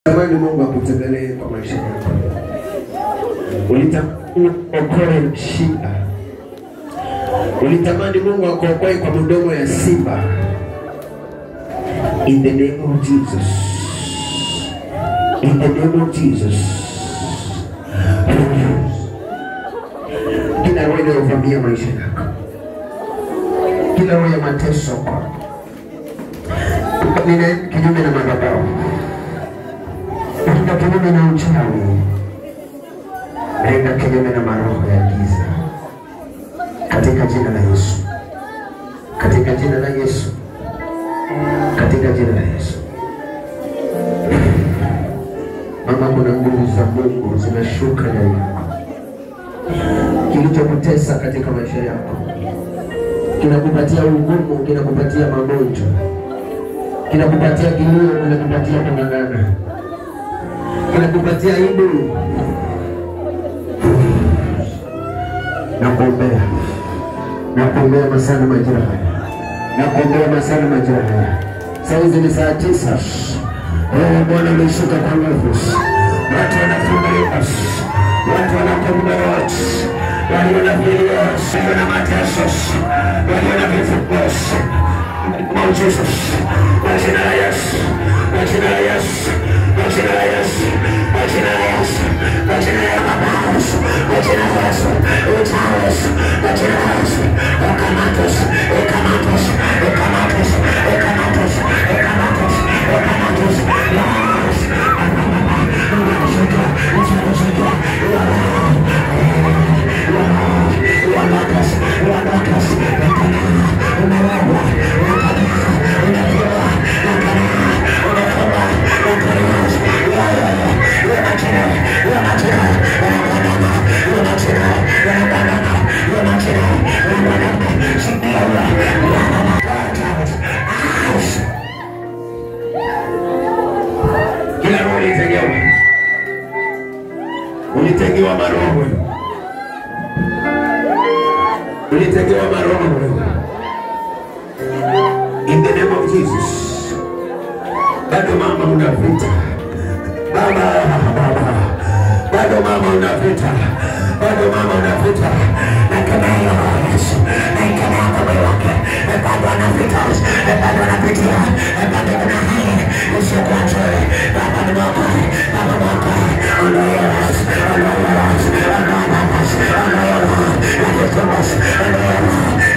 Tamani Mungu akutembelee kwa maisha yako. Ulitamani okoe shida. Ulitamani Mungu akuokoe kwa mdomo ya simba. In the name of Jesus. In the name of Jesus. Kila roho inayovamia maisha yako, kila roho ya mateso kwako, nina kinyume na madhabahu, nina kinyume na uchawi, nina kinyume na maroho ya giza, katika jina la Yesu, katika jina la Yesu, katika jina la Yesu. Mama, kuna nguvu za Mungu zinashuka ndani yako. Kilichokutesa katika maisha yako, kinakupatia ugumu, kinakupatia magonjwa, kinakupatia kilio, kinakupatia kung'ang'ana, kinakupatia aibu. Nakuombea masana majira haya. Nakuombea masana majira haya. Saa hizi ni saa 9. Bwana ameshuka kwa nguvu. Watu wanafunguliwa. Watu wanakombolewa. Walio na vilio, walio na mateso, walio na vifukosi. Kwa Jesus, kwa jina la Yesu, kwa jina la Yesu, kwa jina la Yesu, kwa jina la Yesu, kwa jina la Yesu, kwa jina la Yesu, utawas, kwa jina la Yesu, ekamatos, ekamatos, ekamatos, ekamatos, ekamatos, ekamatos, ulitengewa maroho, ulitengewa maroho. In the name of Jesus. Bado mama unapita, baba, bado mama unapita, bado mama unapita. Na kama hiyo Yesu, na kama hapo wake, bado anapita, bado anapitia, bado kuna haya, usiache, baba ni mama, baba mama, unayewas, unayewas, unayewas, unayewas, unayewas, unayewas,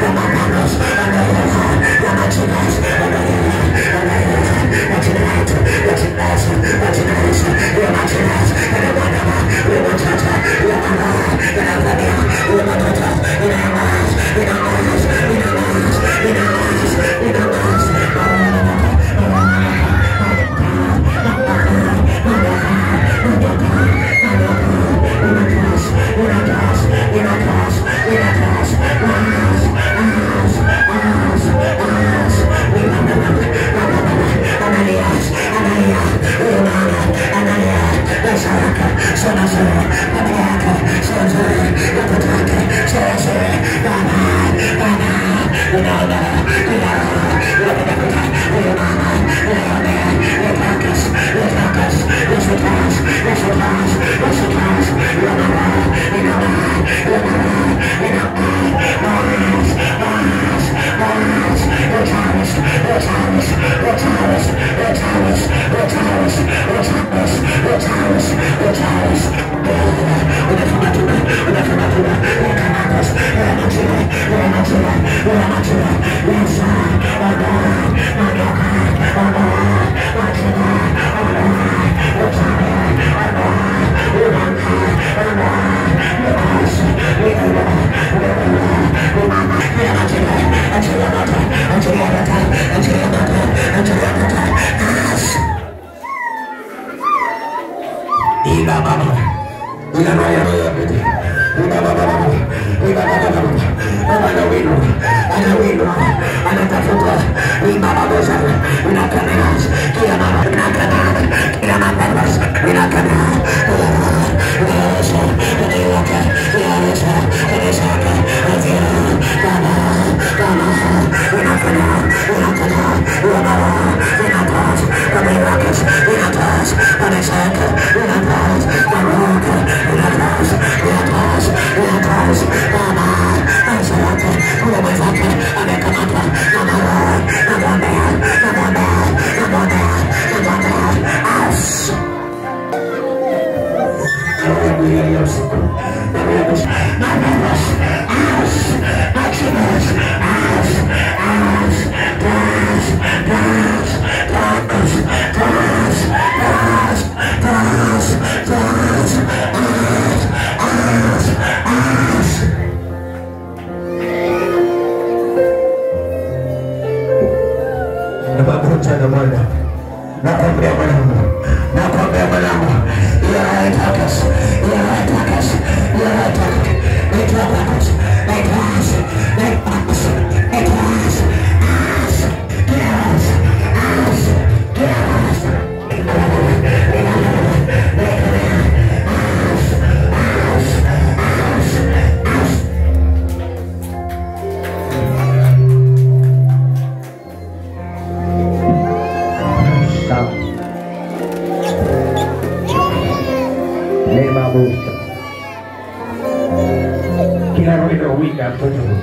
muida mtoto huyu.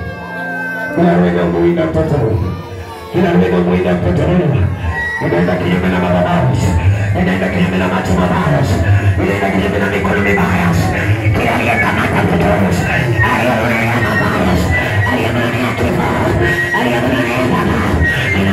Kila wewe muida mtoto huyu. Kila wewe muida mtoto huyu. Nenda kinyume na mababu. Nenda kinyume na macho mabaya. Nenda kinyume na mikono mibaya. Kila aliyekamata mtoto huyu. Aliyeonea mabaya. Aliyeonea kifo. Aliyeonea baba.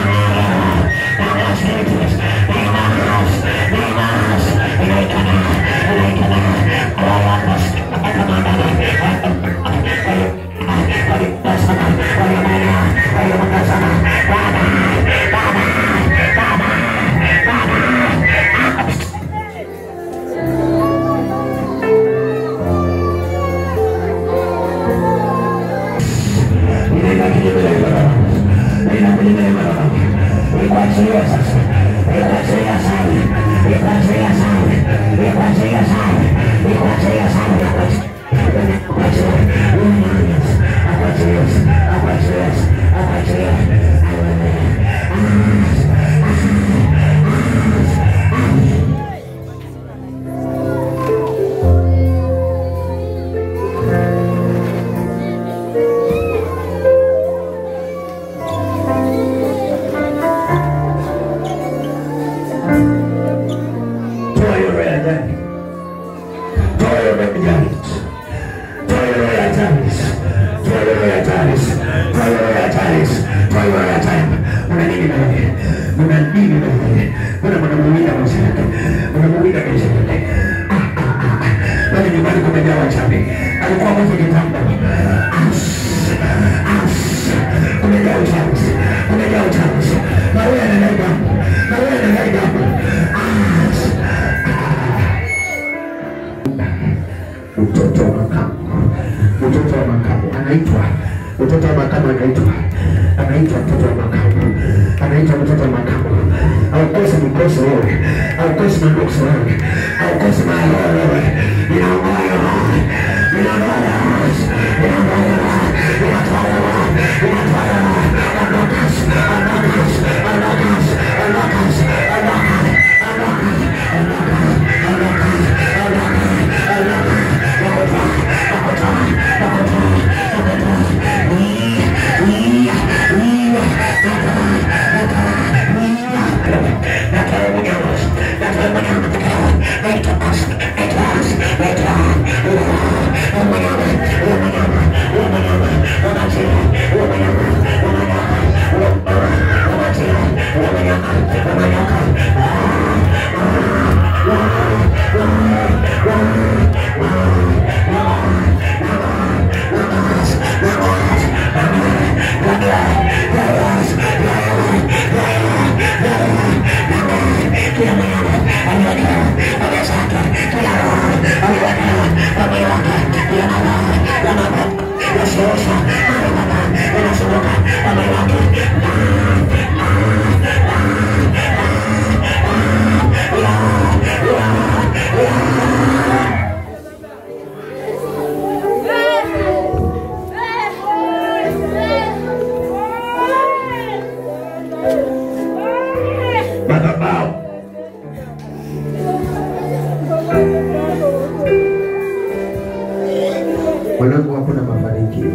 Mwanangu, hakuna mafanikio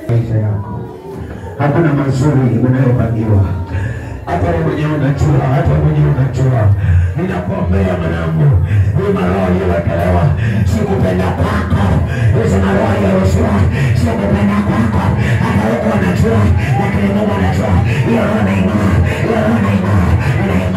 maisha yako, hakuna mazuri unayopangiwa. Hata wewe mwenyewe unajua, hata wewe mwenyewe unajua. Ninakuombea mwanangu, hii maroho iliyowekelewa si kupenda kwako. Hizi maroho iliyowekelewa si kupenda kwako. Hata wewe unajua, lakini Mungu anajua. Hiyo roho inainua, hiyo roho inainua, inainua.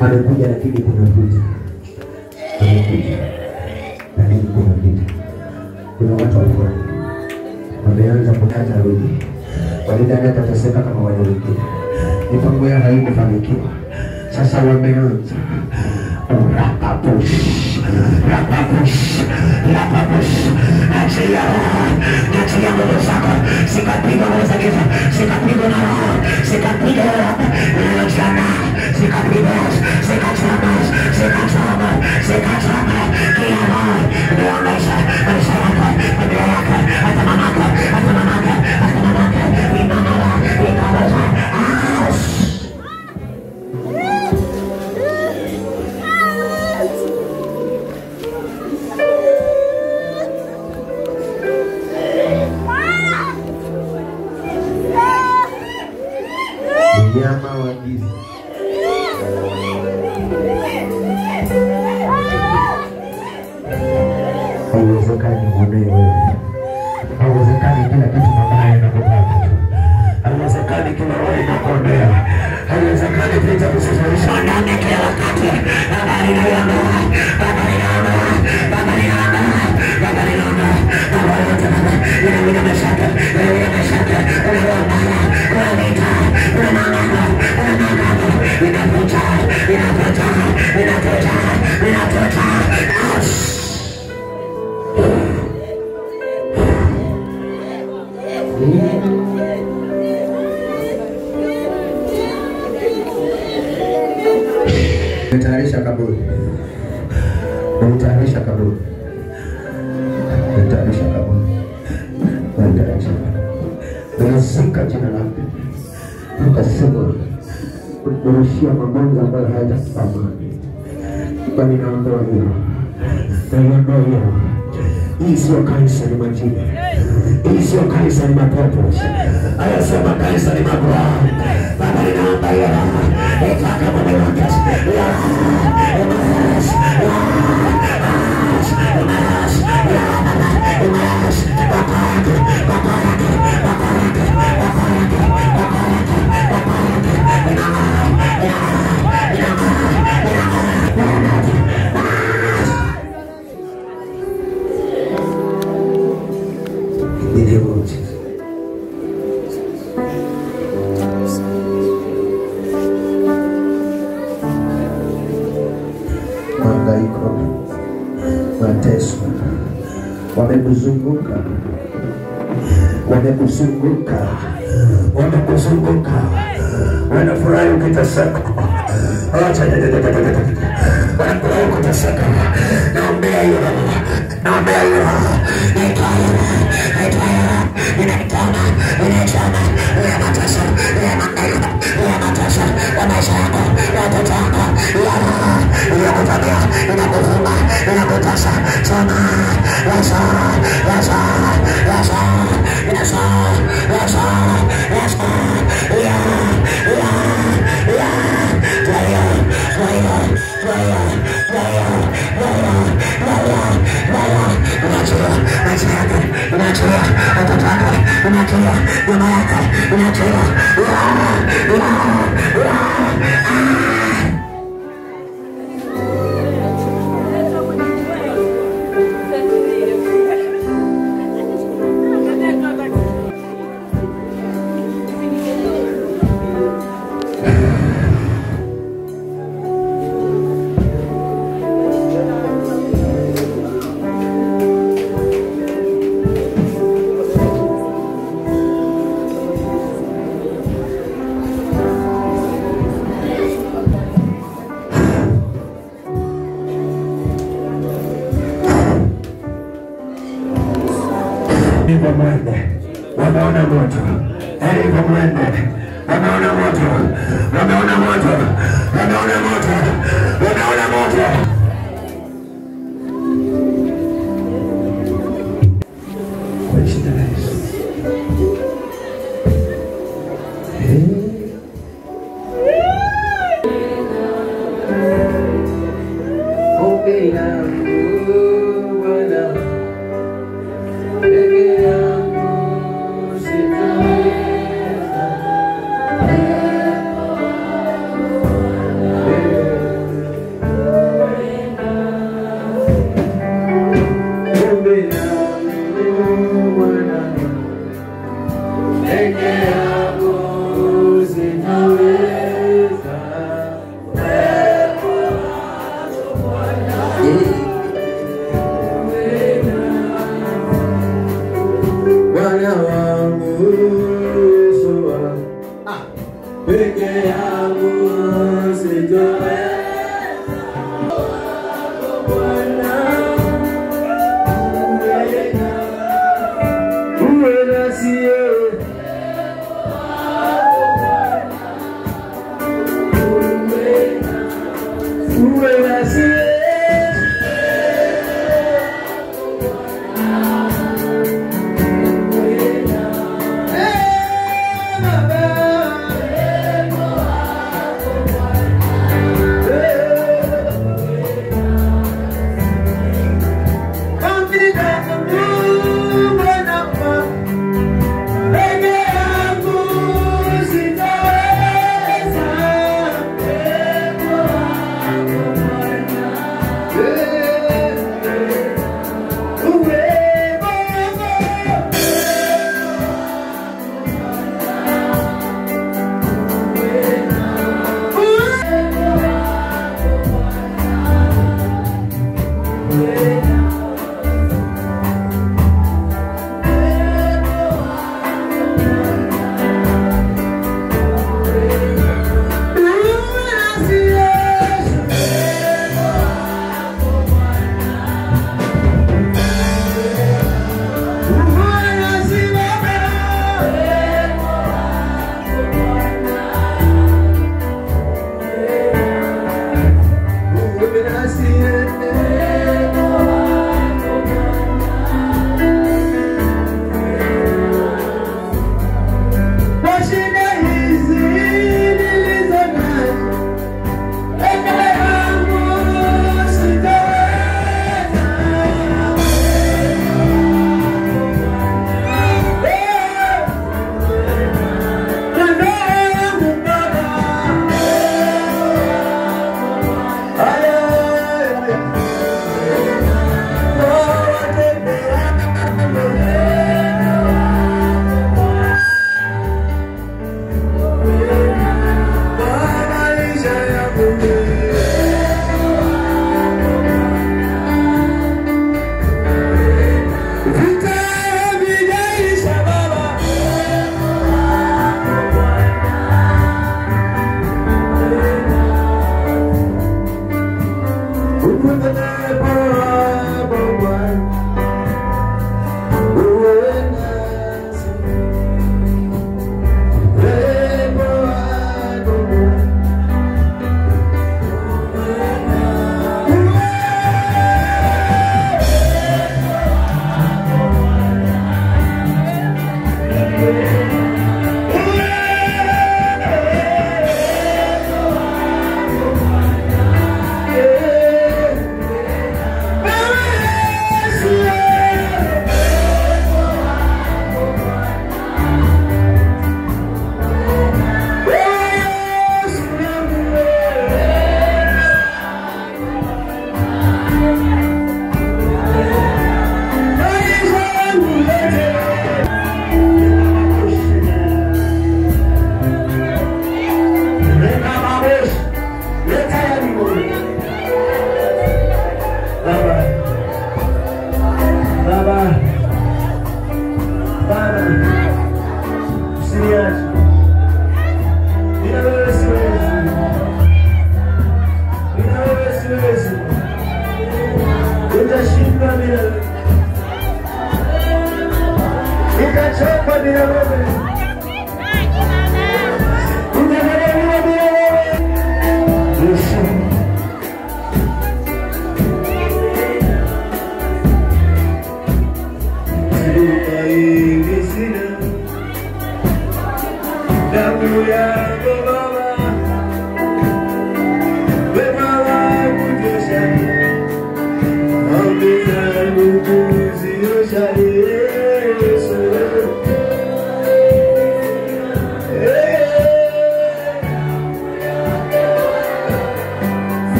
Amekuja lakini kuna vita. Amekuja lakini kuna vita. Kuna watu ambao wameanza kukata rudi. Walidhani atateseka kama wale wengine. mipango yao haikufanikiwa. Sasa wameanza rapapush. Achilia nguvu zako, sikapiga nguvu za giza, sikapiga na roho, sikapiga jana, sikapiga, sikachoma kila roho ndio maisha yako, ndio yako, hata mamako, imamala, ikawaza. Mnyama wa giza. Haiwezekani mwanao wewe. Haiwezekani kila kitu mabaya yanakupata. Haiwezekani kila roho inakuonea. Haiwezekani vita kusifanisha ndani kila wakati. Habari inaona. Mtayarisha kaburi. Mtayarisha kaburi. Mtayarisha kaburi. Mtayarisha. Tunasika jina lako. Tukasema kurushia magonjwa ambayo hayatafahamu. Bali naondoa hiyo. Naondoa hiyo. Hii sio kanisa, ni majini. Hii sio kanisa, ni mapepo. Haya sema kanisa ni magoa. Baba ninaomba hiyo. Etaka mwana wake. Mateso wamekuzunguka, wanafurahi ukiteseka. Wanafurahi ukiteseka. Naombea hiyo, wameona moto, Bwana wangu Yeshua, peke yangu sitoweza.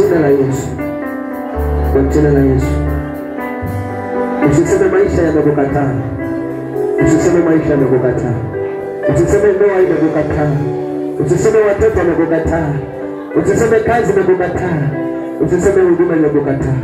jina la Yesu. Kwa jina la Yesu. Usiseme maisha yamekukataa. Usiseme maisha yamekukataa. Usiseme ndoa imekukataa. Usiseme watoto wamekukataa. Usiseme kazi imekukataa. Usiseme huduma imekukataa.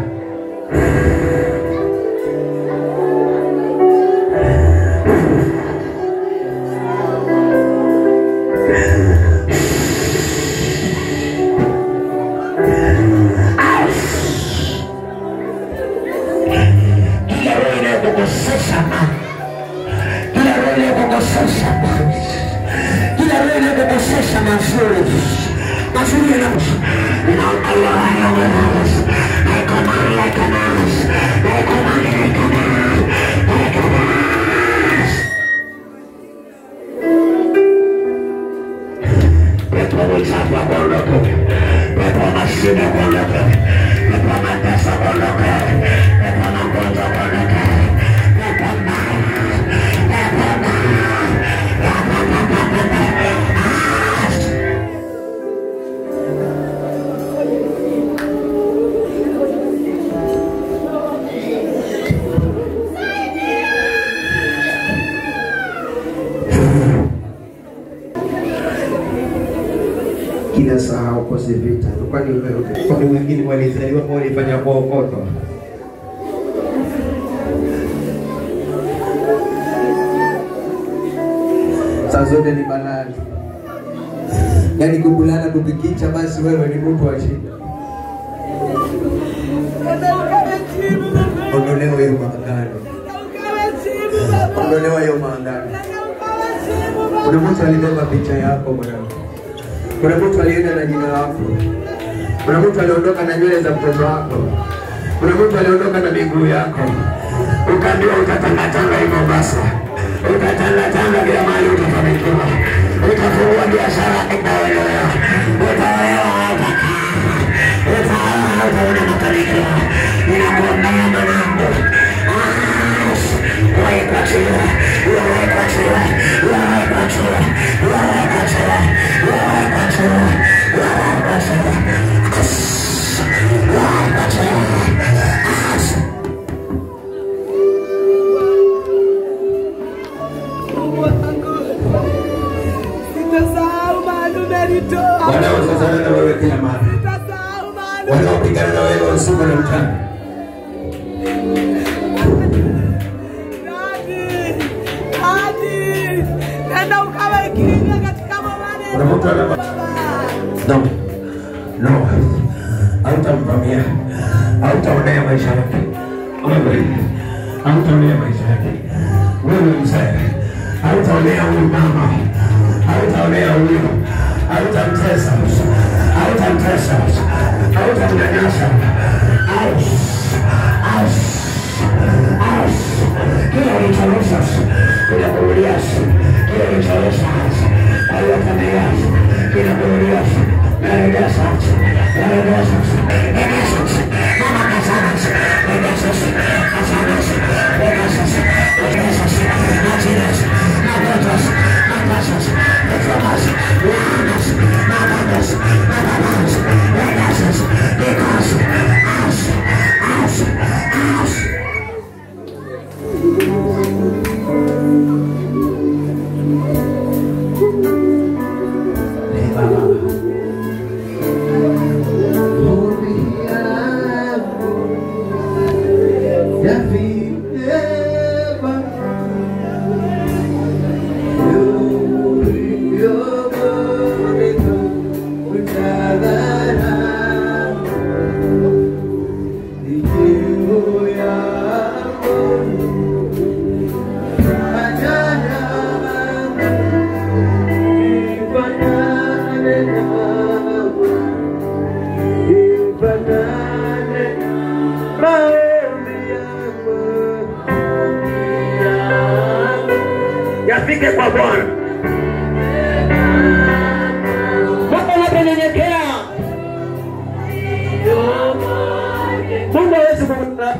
Kila saa ukose vita. Kwani wengine walizaliwa kwa walifanya kuokoto. Saa zote ni balaa. Yaani kubulana kubikicha basi wewe ni mtu wa shida. Ondolewa hiyo maangano. Ondolewa hiyo maangano. Kuna mtu alibeba picha yako mwanangu. Kuna mtu alienda na jina lako. Kuna mtu aliondoka na nywele za mtoto wako. Kuna mtu aliondoka na miguu yako. Ukaambiwa utatangatanga hivyo basi. Utatangatanga bila mali utafanikiwa. Utafungua biashara itaolewa. Utaolewa hatakaa. Utaolewa utaona mafanikio. Ninakuombea mwanangu. Waikachila. Waikachila. Waikachila. Waikachila. Wanaosazana na wewe kila mara. Wanaopigana na wewe usiku na mchana. Nenda ukawa ikiingia katika mabane. Kuna mtu anaba. No. Hautamvamia. Hautaonea maisha yake. Wewe. Hautaonea maisha yake. Wewe mzee. Hautaonea huyu mama. Hautaonea huyu. Hautamtesa. Hautamtesa. Hautamnyanyasa. Kila ulichorusa. Kila kuuliasi. Kila ulichorusa. Hautamnyanyasa. Kila kuuliasi. Yafike kwa Bwana. Mungu anapenyenyekea. Mungu hawezi kumwona.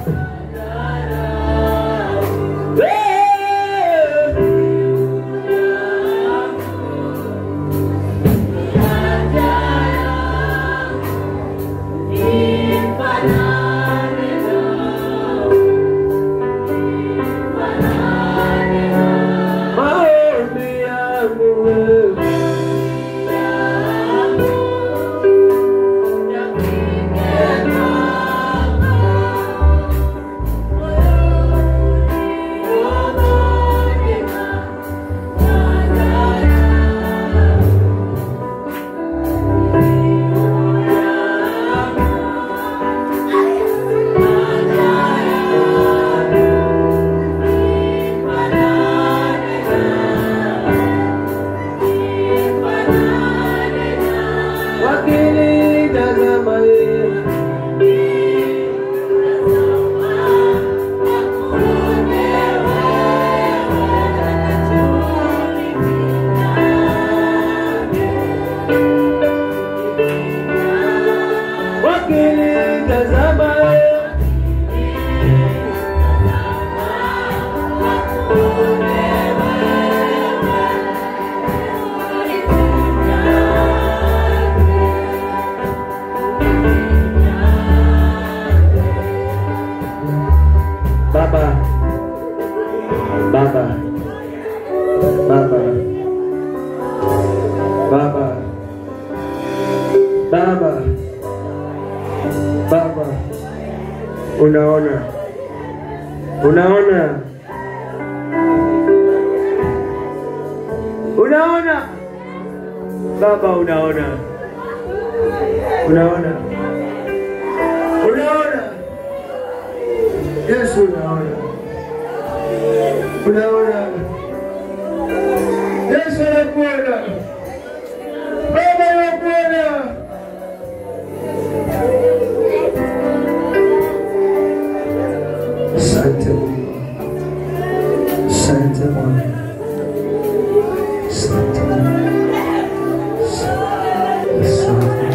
tazama Baba, Baba, Baba, Baba, Baba, Baba, unaona, unaona, unaona, Baba, unaona, unaona, unaona, Yesu unaona, unaona, Yesu anakuona, Baba anakuona. Asante Mungu, asante Mungu, asante Mungu, asante.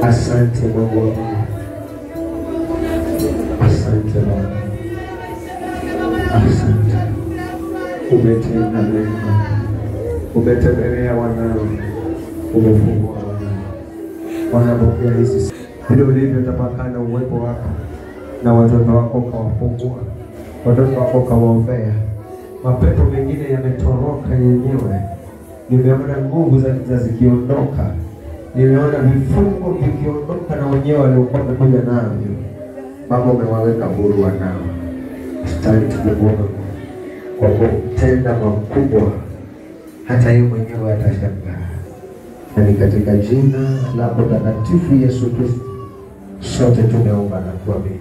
Asante Mungu, asante Baba, asante. Umetenda mema, umetembelea wanao, umefungua wanao, wanapokea hizi vile ulivyotapakana uwepo wako na watoto wako kawafungua, watoto wako kawaombea. Mapepo mengine yametoroka yenyewe, nimeona nguvu za zikiondoka. Nimeona vifungo vikiondoka na wenyewe waliokuwa wamekuja navyo. Baba, umewaweka huru wanao. Asante Mungu kwa kutenda makubwa, hata yeye mwenyewe atashangaa. Na ni katika jina lako takatifu Yesu Kristo sote tumeomba na kuamini.